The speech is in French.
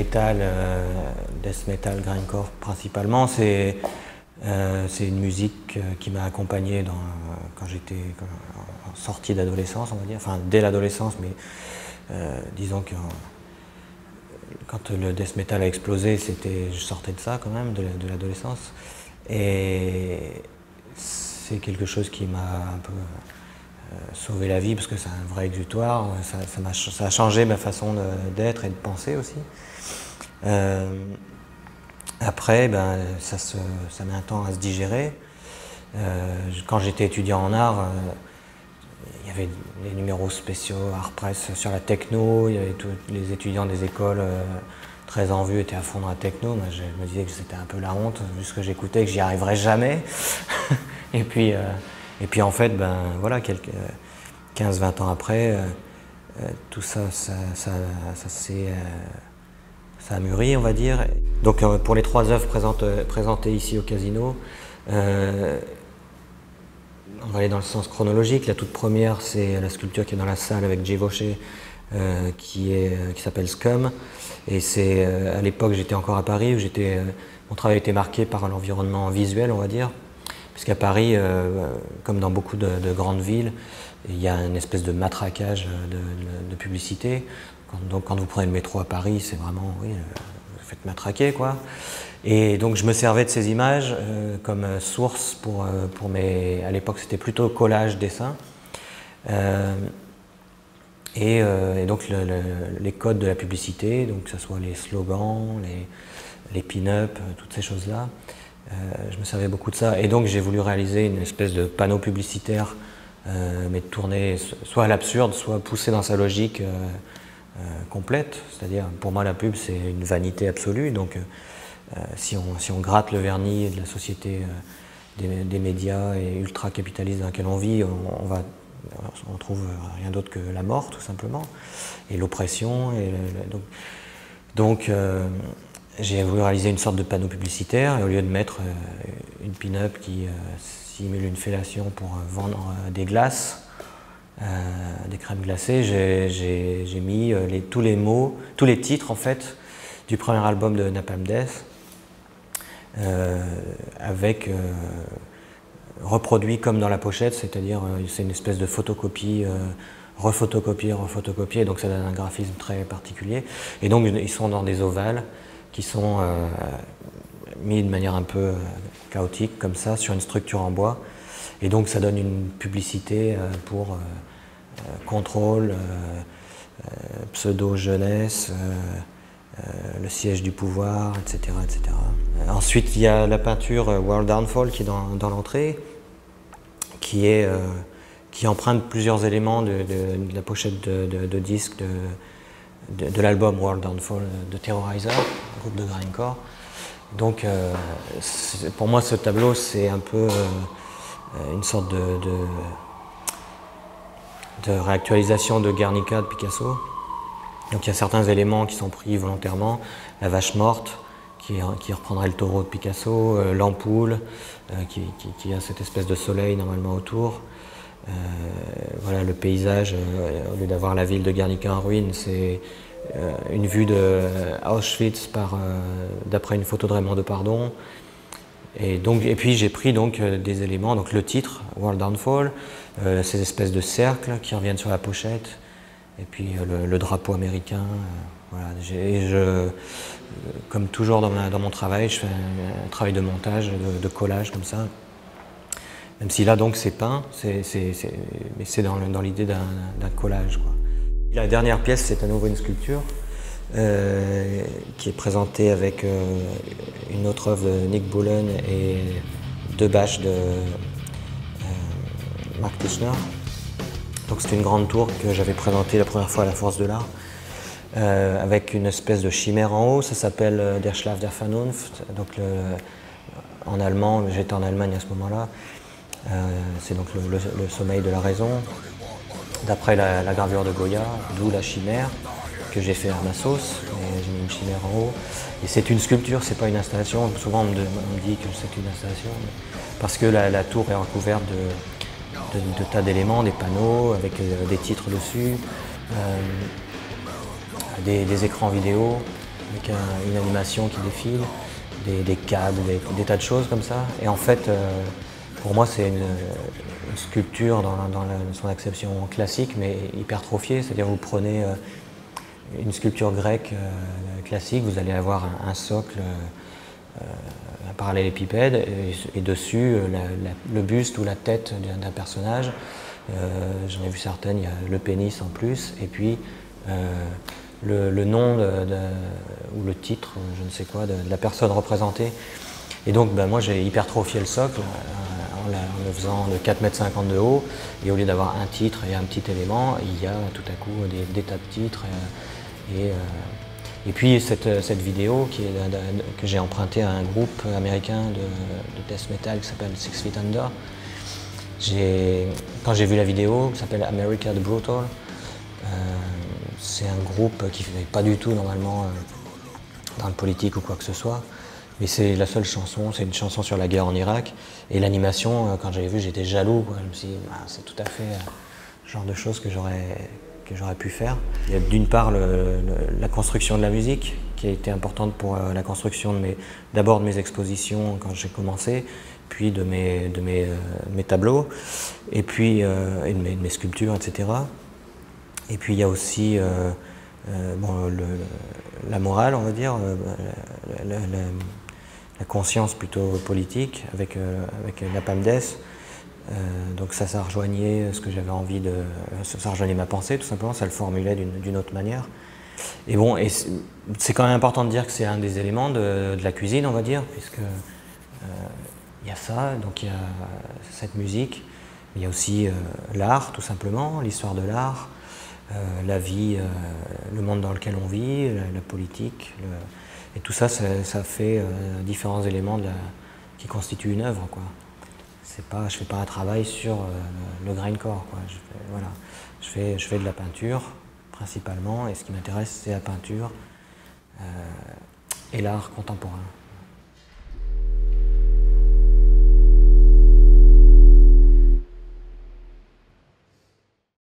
metal, death metal, grindcore principalement. C'est une musique qui m'a accompagné quand j'étais en sortie d'adolescence, on va dire, enfin dès l'adolescence, mais disons que quand le death metal a explosé, je sortais de ça quand même, de l'adolescence. Et c'est quelque chose qui m'a un peu sauvé la vie, parce que c'est un vrai exutoire. Ça a changé ma façon d'être et de penser aussi. Après, ben, ça met un temps à se digérer. Quand j'étais étudiant en art, il y avait des numéros spéciaux art presse sur la techno. Il y avait tous les étudiants des écoles très en vue étaient à fond dans la techno. Moi, je me disais que c'était un peu la honte, vu ce que j'écoutais, que j'y arriverais jamais. et puis en fait, ben voilà, 15-20 ans après, tout ça a mûri, on va dire. Donc pour les 3 œuvres présentées ici au Casino, on va aller dans le sens chronologique. La toute première, c'est la sculpture qui est dans la salle avec Jay Vaucher, qui s'appelle Scum. Et c'est à l'époque, j'étais encore à Paris, où mon travail était marqué par l'environnement visuel, on va dire. Puisqu'à Paris, comme dans beaucoup de grandes villes, il y a une espèce de matraquage de publicité. Donc quand vous prenez le métro à Paris, c'est vraiment, oui, vous faites matraquer, quoi. Et donc je me servais de ces images comme source pour mes... À l'époque, c'était plutôt collage, dessin. Et donc les codes de la publicité, donc que ce soit les slogans, les pin-up, toutes ces choses-là. Je me servais beaucoup de ça. Et donc j'ai voulu réaliser une espèce de panneau publicitaire, mais tourné soit à l'absurde, soit poussé dans sa logique complète. C'est-à-dire, pour moi, la pub, c'est une vanité absolue. Donc si on gratte le vernis de la société des médias et ultra-capitalistes dans laquelle on vit, on trouve rien d'autre que la mort, tout simplement, et l'oppression. Donc j'ai voulu réaliser une sorte de panneau publicitaire, et au lieu de mettre une pin-up qui simule une fellation pour vendre des glaces, des crèmes glacées, j'ai mis tous les titres en fait du premier album de Napalm Death, avec reproduit comme dans la pochette, c'est-à-dire c'est une espèce de photocopie, refotocopiée, donc ça donne un graphisme très particulier. Et donc ils sont dans des ovales qui sont mis de manière un peu chaotique, comme ça, sur une structure en bois. Et donc ça donne une publicité pour contrôle, pseudo-jeunesse, le siège du pouvoir, etc., etc. Ensuite, il y a la peinture World Downfall qui est dans l'entrée, qui emprunte plusieurs éléments de la pochette de disque de l'album World Downfall de Terrorizer, un groupe de grindcore. Donc, pour moi, ce tableau, c'est un peu une sorte de réactualisation de Guernica de Picasso. Donc il y a certains éléments qui sont pris volontairement, la vache morte qui reprendrait le taureau de Picasso, l'ampoule qui a cette espèce de soleil normalement autour. Voilà, le paysage, au lieu d'avoir la ville de Guernica en ruine, c'est une vue de Auschwitz d'après une photo de Raymond Depardon. Et puis j'ai pris donc des éléments, donc le titre, World Downfall, ces espèces de cercles qui reviennent sur la pochette, et puis le drapeau américain. Voilà. Comme toujours dans mon travail, je fais un travail de montage, de collage comme ça. Même si là donc c'est peint, mais c'est dans l'idée d'un collage, quoi. La dernière pièce, c'est à nouveau une sculpture qui est présentée avec une autre œuvre de Nick Bullen et 2 bâches de Mark Tichenor. Donc c'est une grande tour que j'avais présentée la première fois à la Force de l'Art, avec une espèce de chimère en haut. Ça s'appelle Der Schlaf der Vernunft. Donc en allemand, j'étais en Allemagne à ce moment-là. C'est donc le sommeil de la raison, d'après la gravure de Goya, d'où la chimère que j'ai fait à ma sauce. J'ai mis une chimère en haut. Et c'est une sculpture, c'est pas une installation. Souvent on me dit que c'est une installation, parce que la tour est recouverte de tas d'éléments, des panneaux avec des titres dessus, des écrans vidéo, avec une animation qui défile, des câbles, des tas de choses comme ça. Et en fait, pour moi, c'est une sculpture dans son acception classique, mais hypertrophiée. C'est-à-dire vous prenez une sculpture grecque classique, vous allez avoir un socle, un parallélépipède, et dessus le buste ou la tête d'un personnage. J'en ai vu certaines, il y a le pénis en plus, et puis le nom ou le titre, je ne sais quoi, de la personne représentée. Et donc moi j'ai hypertrophié le socle en le faisant de 4,50 m de haut, et au lieu d'avoir un titre et un petit élément, il y a tout à coup des tas de titres. Et puis cette vidéo que j'ai empruntée à un groupe américain de death metal qui s'appelle 6 Feet Under. Quand j'ai vu la vidéo qui s'appelle America the Brutal, c'est un groupe qui ne fait pas du tout normalement dans le politique ou quoi que ce soit, mais c'est la seule chanson, c'est une chanson sur la guerre en Irak. Et l'animation, quand j'avais vu, j'étais jaloux, quoi. Je me suis dit, c'est tout à fait le genre de choses que j'aurais pu faire. Il y a d'une part la construction de la musique, qui a été importante pour la construction d'abord de mes expositions quand j'ai commencé, puis de mes tableaux, et puis et de mes sculptures, etc. Et puis il y a aussi la morale, on va dire, la conscience plutôt politique avec Napalm Death. Donc ça rejoignait ce que j'avais envie ça rejoignait ma pensée tout simplement, ça le formulait d'une autre manière. Et bon, c'est quand même important de dire que c'est un des éléments de la cuisine, on va dire, puisque il y a ça, donc il y a cette musique, il y a aussi l'art tout simplement, l'histoire de l'art, la vie, le monde dans lequel on vit, la politique, et tout ça, ça fait différents éléments qui constituent une œuvre, quoi. Je ne fais pas un travail sur le grindcore, quoi. Je fais de la peinture principalement, et ce qui m'intéresse, c'est la peinture et l'art contemporain.